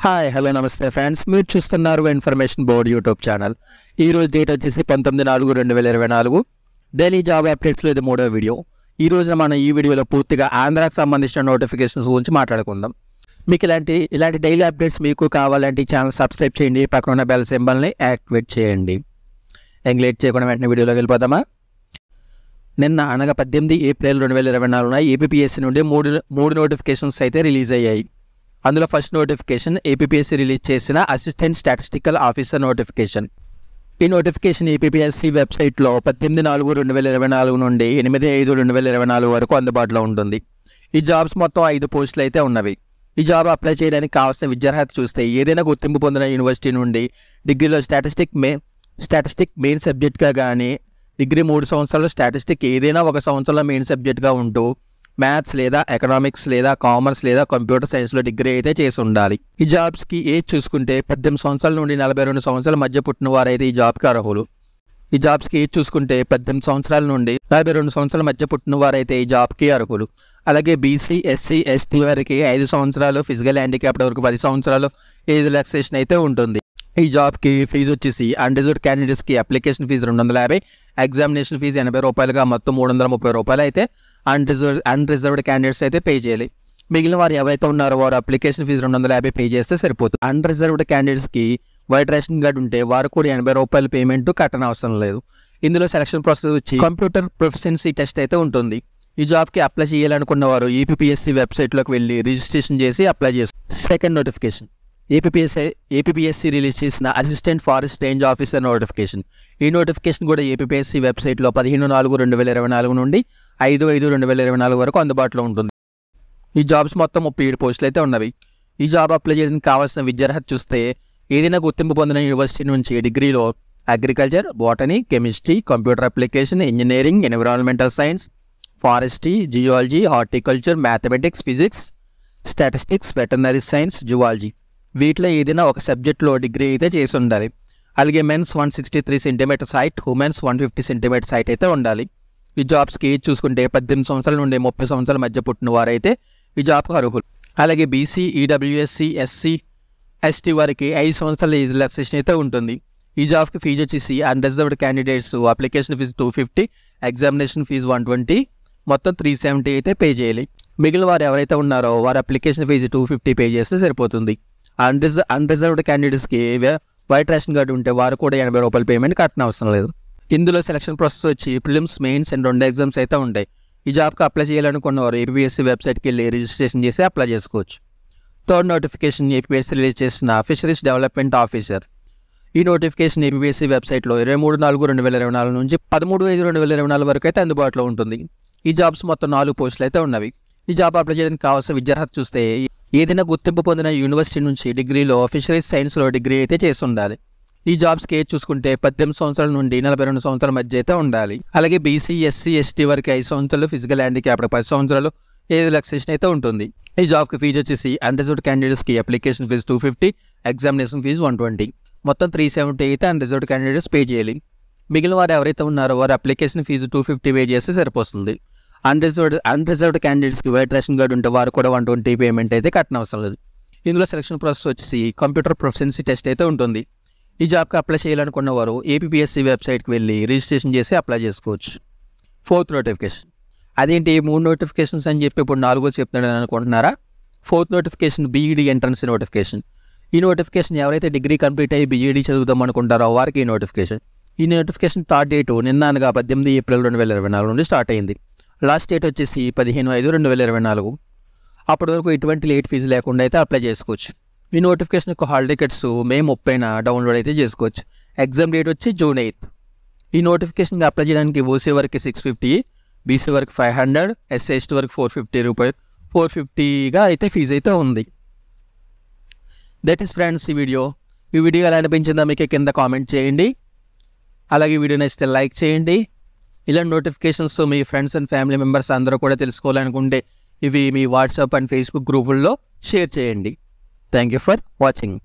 Hi hello నమస్తే friends, మీరు చూస్తున్నారు ఇన్ఫర్మేషన్ బోర్డ్ యూట్యూబ్ ఛానల్. ఈరోజు డేట్ వచ్చేసి 19/4/2024. డైలీ జాబ్ అప్డేట్స్లో ఇది 3వ వీడియో. ఈ రోజున మనం ఈ వీడియోలో పూర్తిగా ఆంధ్రాకి సంబంధించిన నోటిఫికేషన్స్ గురించి మాట్లాడుకుందాం. మీకు ఇలాంటి డైలీ అప్డేట్స్ మీకు కావాలంటే ఈ ఛానల్ సబ్స్క్రైబ్ చేయండి, పక్కన ఉన్న బెల్ సింబల్ని యాక్టివేట్ చేయండి. లేట్ చేయకుండా వెంటనే వీడియోలోకి వెళ్ళిపోదామా? నిన్న అనగా 18 ఏప్రిల్ 2024 ఏపీఎస్సీ నుండి మూడు నోటిఫికేషన్స్ అయితే రిలీజ్ అయ్యాయి. అందులో ఫస్ట్ నోటిఫికేషన్ ఏపీఎస్సీ రిలీజ్ చేసిన అసిస్టెంట్ స్టాటిస్టికల్ ఆఫీసర్ నోటిఫికేషన్. ఈ నోటిఫికేషన్ ఏపీఎస్సీ వెబ్సైట్లో 18/4/2024 నుండి 8/5/2024 వరకు అందుబాటులో ఉంటుంది. ఈ జాబ్స్ మొత్తం 5 పోస్టులు అయితే ఉన్నవి. ఈ జాబ్ అప్లై చేయడానికి కావాల్సిన విద్యార్హత చూస్తే ఏదైనా గుర్తింపు పొందిన యూనివర్సిటీ నుండి డిగ్రీలో స్టాటిస్టిక్ మెయిన్ సబ్జెక్ట్గా కానీ, డిగ్రీ 3 సంవత్సరాలు స్టాటిస్టిక్ ఏదైనా 1 సంవత్సరంలో మెయిన్ సబ్జెక్ట్గా ఉంటూ మ్యాథ్స్ లేదా ఎకనామిక్స్ లేదా కామర్స్ లేదా కంప్యూటర్ సైన్స్లో డిగ్రీ అయితే చేసి ఉండాలి. ఈ జాబ్స్కి ఏజ్ చూసుకుంటే 18 సంవత్సరాల నుండి 42 సంవత్సరాల మధ్య పుట్టిన వారైతే ఈ జాబ్కి అర్హులు. ఈ జాబ్స్కి ఏజ్ చూసుకుంటే 18 సంవత్సరాల నుండి 42 సంవత్సరాల మధ్య పుట్టిన వారైతే ఈ జాబ్కి అర్హులు. అలాగే బీసీ, ఎస్సీ, ఎస్టీ వారికి 5 సంవత్సరాలు, ఫిజికల్ హ్యాండిక్యాప్డ్ వరకు 10 సంవత్సరాలు ఏజ్ రిలాక్సేషన్ అయితే ఉంటుంది. ఈ జాబ్కి ఫీజు వచ్చేసి అన్రిజర్వ్డ్ క్యాండిడేట్స్కి అప్లికేషన్ ఫీజు 250, ఎగ్జామినేషన్ ఫీజు 80 రూపాయలుగా మొత్తం 330 రూపాయలు అయితే అన్రిజర్వ్డ్ క్యాండిడేట్స్ అయితే పే చేయాలి. మిగిలిన వారు ఎవరైతే ఉన్నారో వారు అప్లికేషన్ ఫీజు 250 పే చేస్తే సరిపోతుంది. అన్రిజర్వ్డ్ క్యాండిడేట్స్కి వైట్ రేషన్ కార్డు ఉంటే వారు కూడా 80 రూపాయల పేమెంట్ కట్టన అవసరం లేదు. ఇందులో సెలక్షన్ ప్రాసెస్ వచ్చి కంప్యూటర్ ప్రొఫిషియన్సీ టెస్ట్ అయితే ఉంటుంది. ఈ జాబ్కి అప్లై చేయాలనుకున్న వారు ఏపీఎస్సీ వెబ్సైట్లోకి వెళ్ళి రిజిస్ట్రేషన్ చేసి అప్లై చేస్తారు. సెకండ్ నోటిఫికేషన్ ఏపీఎస్సీ రిలీజ్ చేసిన assistant forest range officer notification. ఈ నోటిఫికేషన్ కూడా ఏపీఎస్సీ వెబ్సైట్లో 15/4/2024 నుండి 5/5/2024 వరకు అందుబాటులో ఉంటుంది. ఈ జాబ్స్ మొత్తం 37 పోస్టులు అయితే ఉన్నవి. ఈ జాబ్ అప్లై చేయడానికి కావాల్సిన విద్యార్హత చూస్తే ఏదైనా గుర్తింపు పొందిన యూనివర్సిటీ నుంచి డిగ్రీలో agriculture, botany, chemistry, computer application, engineering, environmental science, forestry, geology, horticulture, mathematics, physics, statistics, veterinary science, zoology వీటిలో ఏదైనా ఒక సబ్జెక్ట్లో డిగ్రీ అయితే చేసి ఉండాలి. అలాగే men's 163 centimetres height, women's 150 centimetres height అయితే ఉండాలి. ఈ జాబ్స్కి ఏజ్ చూసుకుంటే 18 సంవత్సరాల నుండి 30 సంవత్సరాల మధ్య పుట్టిన వారైతే ఈ జాబ్కి అర్హులు. అలాగే బీసీ, ఈడబ్ల్యూఎస్సీ, ఎస్సీ, ఎస్టీ వారికి 5 సంవత్సరాల ఏజ్ రిలాక్సేషన్ అయితే ఉంటుంది. ఈ జాబ్కి ఫీజు వచ్చేసి unreserved candidates application fee 250, examination fee 120, మొత్తం 370 అయితే పే చేయాలి. మిగిలిన వారు ఎవరైతే ఉన్నారో వారు అప్లికేషన్ ఫీజు 250 పే చేస్తే సరిపోతుంది. అన్రిజర్వ్డ్ క్యాండిడేట్స్కి వైట్ రేషన్ కార్డు ఉంటే వారు కూడా 80 రూపాయల పేమెంట్ కట్టన అవసరం లేదు. ఇందులో సెలక్షన్ ప్రాసెస్ వచ్చి ప్రిలిమ్స్, మెయిన్స్ అండ్ 2 ఎగ్జామ్స్ అయితే ఉంటాయి. ఈ జాబ్కి అప్లై చేయాలనుకున్నవారు ఏపీఎస్సీ వెబ్సైట్కి వెళ్ళి రిజిస్ట్రేషన్ చేసి అప్లై చేసుకోవచ్చు. థర్డ్ నోటిఫికేషన్ ఏపీఎస్సీ రిలీజ్ చేసిన ఫిషరీస్ డెవలప్మెంట్ ఆఫీసర్. ఈ నోటిఫికేషన్ ఏపీఎస్సీ వెబ్సైట్లో 23/4/2024 నుంచి 13/5/2024 వరకు అయితే అందుబాటులో ఉంటుంది. ఈ జాబ్స్ మొత్తం 4 పోస్టులు అయితే ఉన్నవి. ఈ జాబ్ అప్లై చేయడానికి కావాల్సిన విద్యార్హత చూస్తే ఏదైనా గుర్తింపు పొందిన యూనివర్సిటీ నుంచి డిగ్రీలో ఫిషరీస్ సైన్స్లో డిగ్రీ అయితే చేసి ఉండాలి. ఈ జాబ్స్కి ఏజ్ చూసుకుంటే 18 సంవత్సరాల నుండి 42 సంవత్సరాల మధ్య అయితే ఉండాలి. అలాగే బీసీ, ఎస్సీ, ఎస్టీ వరకు 5 సంవత్సరాలు, ఫిజికల్ హ్యాండిక్యాప్డ్ 10 సంవత్సరాలు ఏజ్ రిలాక్సేషన్ అయితే ఉంటుంది. ఈ జాబ్కి ఫీజు వచ్చేసి అన్రిజర్వ్డ్ క్యాండిడేట్స్కి అప్లికేషన్ ఫీజు 250, ఎగ్జామినేషన్ ఫీజు 120, మొత్తం 370 అయితే అన్రిజర్వ్డ్ క్యాండిడేట్స్ పే చేయాలి. మిగిలిన వారు ఎవరైతే ఉన్నారో వారు అప్లికేషన్ ఫీజు 250 పే చేస్తే సరిపోతుంది. అన్రిజర్వ్డ్ క్యాండిడేట్స్కి వైట్ రేషన్ కార్డు ఉంటే వారు కూడా 120 పేమెంట్ అయితే కట్టన అవసరం లేదు. ఇందులో సెలక్షన్ ప్రాసెస్ వచ్చేసి కంప్యూటర్ ప్రొఫిషియన్సీ టెస్ట్ అయితే ఉంటుంది. ఈ జాబ్కి అప్లై చేయాలనుకున్న వారు ఏపీఎస్సీ వెబ్సైట్కి వెళ్ళి రిజిస్ట్రేషన్ చేసి అప్లై చేసుకోవచ్చు. Fourth notification. అదేంటి 3 నోటిఫికేషన్స్ అని చెప్పి ఇప్పుడు 4 చెప్తున్నాడని అనుకుంటున్నారా? Fourth notification BEd entrance notification. ఈ నోటిఫికేషన్ ఎవరైతే డిగ్రీ కంప్లీట్ అయ్యి బీఈడీ చదువుదాం అనుకుంటారో వారికి ఈ నోటిఫికేషన్. ఈ నోటిఫికేషన్ స్టార్ట్ డేటు నిన్న అనగా 18 ఏప్రిల్ 2024 నుండి స్టార్ట్ అయింది. లాస్ట్ డేట్ వచ్చేసి 15/5/2024. అప్పటి వరకు ఎటువంటి లేట్ ఫీజు లేకుండా అయితే అప్లై చేసుకోవచ్చు. ఈ నోటిఫికేషన్ యొక్క హాల్ టికెట్స్ మే 30న డౌన్లోడ్ అయితే చేసుకోవచ్చు. ఎగ్జామ్ డేట్ వచ్చి జూన్ 8. ఈ నోటిఫికేషన్కి అప్లై చేయడానికి ఓసీ వరకు 650, బీసీ వరకు 500, ఎస్సీ ఎస్టీ వరకు 450 అయితే ఫీజు అయితే ఉంది. దట్ ఈస్ ఫ్రెండ్స్ ఈ వీడియో ఎలా అనిపించిందో మీకు కింద కామెంట్ చేయండి. అలాగే వీడియో నచ్చితే లైక్ చేయండి. ఇలాంటి notifications me friends and family members అందరూ కూడా తెలుసుకోవాలనుకుంటే ఇవి మీ వాట్సాప్ అండ్ ఫేస్బుక్ గ్రూపుల్లో షేర్ చేయండి. Thank you for watching.